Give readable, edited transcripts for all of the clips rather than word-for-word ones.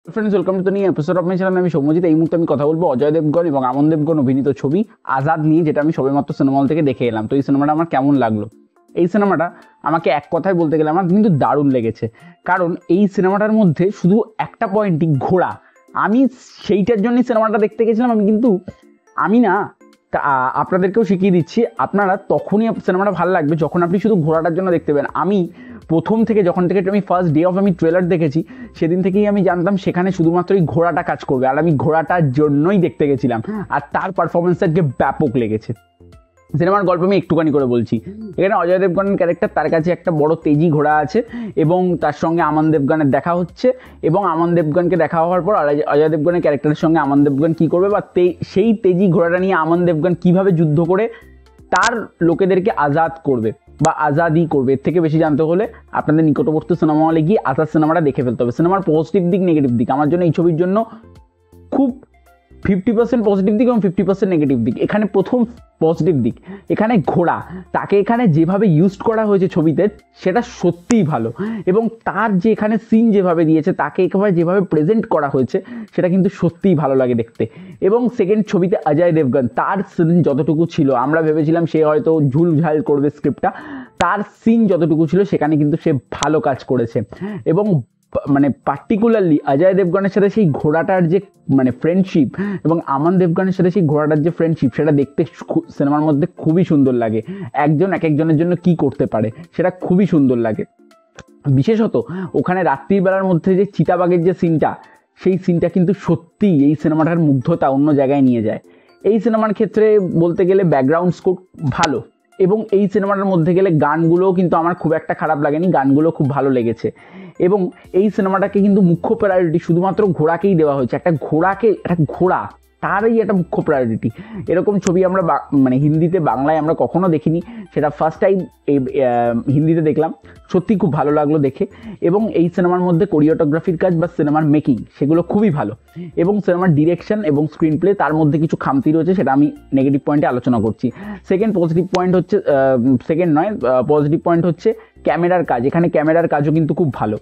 Friends, welcome to the new episode of my channel. আমি সৌম্যজিৎ। এই মুহূর্তে আমি কথা বলবো অজয় দেবগন এবং আমন দেবগন অভিনীত ছবি আজাদ নিয়ে, যেটা আমি সবেমাত্র সিনেমা হল থেকে দেখে এলাম। তো এই সিনেমাটা আমার কেমন লাগলো? এই সিনেমাটা আমাকে এক কথায় বলতে গেলে আমার কিন্তু দারুণ লেগেছে। কারণ এই সিনেমাটার মধ্যে শুধু একটা পয়েন্টই ঘোড়া। আমি সেইটার জন্যই সিনেমাটা দেখতে গেছিলাম। আমি না আপনাদেরকেও শিখিয়ে দিচ্ছি, আপনারা তখনই সিনেমাটা ভালো লাগবে যখন আপনি শুধু ঘোড়াটার জন্য দেখতে পাবেন। আমি প্রথম থেকে যখন থেকে আমি ফার্স্ট ডে অফ আমি ট্রেলার দেখেছি, সেদিন থেকেই আমি জানতাম সেখানে শুধুমাত্র এই ঘোড়াটা কাজ করবে, আর আমি ঘোড়াটার জন্যই দেখতে গেছিলাম। আর তার পারফরমেন্সের যে ব্যাপক লেগেছে। সিনেমার গল্প আমি একটুখানি করে বলছি। এখানে অজয় দেবগনের ক্যারেক্টার, তার কাছে একটা বড় তেজি ঘোড়া আছে এবং তার সঙ্গে আমান দেবগনের দেখা হচ্ছে। এবং আমান দেবগনকে দেখা হওয়ার পর অজয় দেবগনের ক্যারেক্টারের সঙ্গে আমান দেবগন কী করবে, বা সেই তেজি ঘোড়াটা নিয়ে আমান দেবগন কীভাবে যুদ্ধ করে তার লোকেদেরকে আজাদ করবে বা আজাদি করবে। এর থেকে বেশি জানতে হলে আপনাদের নিকটবর্তী সিনেমা হলে গিয়ে আজাদ সিনেমাটা দেখে ফেলতে হবে। সিনেমার পজিটিভ দিক, নেগেটিভ দিক, আমার জন্য এই ছবির জন্য খুব 50% পজিটিভ দিক এবং 50% নেগেটিভ দিক। এখানে প্রথম পজিটিভ দিক, এখানে ঘোড়া, তাকে এখানে যেভাবে ইউজ করা হয়েছে ছবিতে সেটা সত্যিই ভালো। এবং তার যে এখানে সিন যেভাবে দিয়েছে, তাকে একেবারে যেভাবে প্রেজেন্ট করা হয়েছে, সেটা কিন্তু সত্যিই ভালো লাগে দেখতে। এবং সেকেন্ড, ছবিতে অজয় দেবগন, তার সিন যতটুকু ছিল, আমরা ভেবেছিলাম সে হয়তো ঝুলঝাল করবে স্ক্রিপ্টটা, তার সিন যতটুকু ছিল সেখানে কিন্তু সে ভালো কাজ করেছে। এবং মানে পার্টিকুলারলি অজয় দেবগনের সাথে সেই ঘোড়াটার যে ফ্রেন্ডশিপ এবং আমান দেবগনের সাথে সেই ঘোড়াটার যে ফ্রেন্ডশিপ, সেটা দেখতে সিনেমার মধ্যে খুবই সুন্দর লাগে। একজন এক একজনের জন্য কি করতে পারে সেটা খুবই সুন্দর লাগে। বিশেষত ওখানে রাত্রির বেলার মধ্যে যে চিতাবাঘের যে সিনটা, সেই সিনটা কিন্তু সত্যিই এই সিনেমাটার মুগ্ধতা অন্য জায়গায় নিয়ে যায়। এই সিনেমার ক্ষেত্রে বলতে গেলে ব্যাকগ্রাউন্ড স্কোর ভালো, এবং এই সিনেমাটার মধ্যে গেলে গানগুলোও কিন্তু আমার খুব একটা খারাপ লাগেনি, গানগুলো খুব ভালো লেগেছে। এবং এই সিনেমাটাকে কিন্তু মুখ্য প্রায়োরিটি শুধুমাত্র ঘোড়াকেই দেওয়া হয়েছে। একটা ঘোড়া তারই একটা মুখ্য প্রায়োরিটি। এরকম ছবি আমরা হিন্দিতে, বাংলায় আমরা কখনো দেখিনি। সেটা ফার্স্ট টাইম এই হিন্দিতে দেখলাম, সত্যি খুব ভালো লাগলো দেখে। এবং এই সিনেমার মধ্যে কোরিওটোগ্রাফির কাজ বা সিনেমার মেকিং, সেগুলো খুবই ভালো। এবং সিনেমার ডিরেকশন এবং স্ক্রিন প্লে, তার মধ্যে কিছু খামতি রয়েছে, সেটা আমি নেগেটিভ পয়েন্টে আলোচনা করছি। পজিটিভ পয়েন্ট হচ্ছে ক্যামেরার কাজ। এখানে ক্যামেরার কাজও কিন্তু খুব ভালো।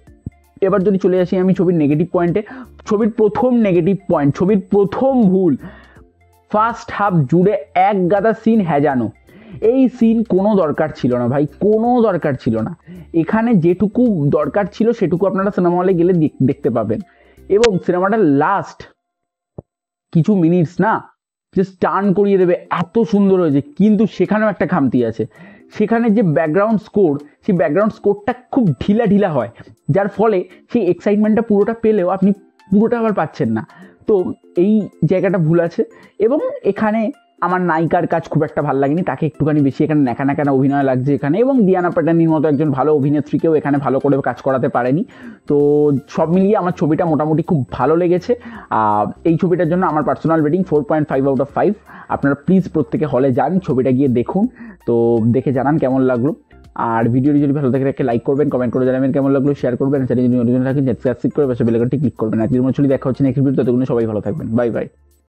এবার যদি চলে আসি আমি ছবির নেগেটিভ পয়েন্টে, ছবির প্রথম নেগেটিভ পয়েন্ট, ছবির প্রথম ভুল, ফার্স্ট হাফ জুড়ে এক গাদা সিন হেজানো। এই সিন কোনো দরকার ছিল না ভাই, কোনো দরকার ছিল না। এখানে যেটুকু দরকার ছিল সেটুকু আপনারা সিনেমা হলে গেলে দেখতে পাবেন। এবং সিনেমাটার লাস্ট কিছু মিনিটস না জাস্ট টার্ন করিয়ে দেবে, এত সুন্দর হয়েছে। কিন্তু সেখানেও একটা খামতি আছে। সেখানে যে ব্যাকগ্রাউন্ড স্কোর, সেই ব্যাকগ্রাউন্ড স্কোরটা খুব ঢিলা ঢিলা হয়, যার ফলে সেই এক্সাইটমেন্টটা পুরোটা পেলেও আপনি পুরোটা আবার পাচ্ছেন না। তো এই জায়গাটা ভুল আছে। এবং এখানে আমার নায়িকার কাজ খুব একটা ভালো লাগেনি, তাকে একটুখানি বেশি এখানে ন্যাকানা অভিনয় লাগছে এখানে। এবং দিয়ানা পাটানির মতো একজন ভালো অভিনেত্রীকেও এখানে ভালো করে কাজ করাতে পারেনি। তো সব মিলিয়ে আমার ছবিটা মোটামুটি খুব ভালো লেগেছে। এই ছবিটার জন্য আমার পার্সোনাল রেটিং 4.5 আউট অফ 5। আপনারা প্লিজ প্রত্যেকে হলে যান, ছবিটা গিয়ে দেখুন। তো দেখে জানান কেমন লাগলো। আর ভিডিওটি যদি ভালো থাকে লাইক করবেন, কমেন্ট করে জানাবেন কেমন লাগলো, শেয়ার করবেন। চ্যানেল যদি নতুন থাকেন সাবস্ক্রাইব করে পাশে বেল আইকনটি ক্লিক করবেন। আজকের মতো দেখা হচ্ছে নেক্সট ভিডিওতে। ততক্ষণ সবাই ভালো থাকবেন। Bye bye.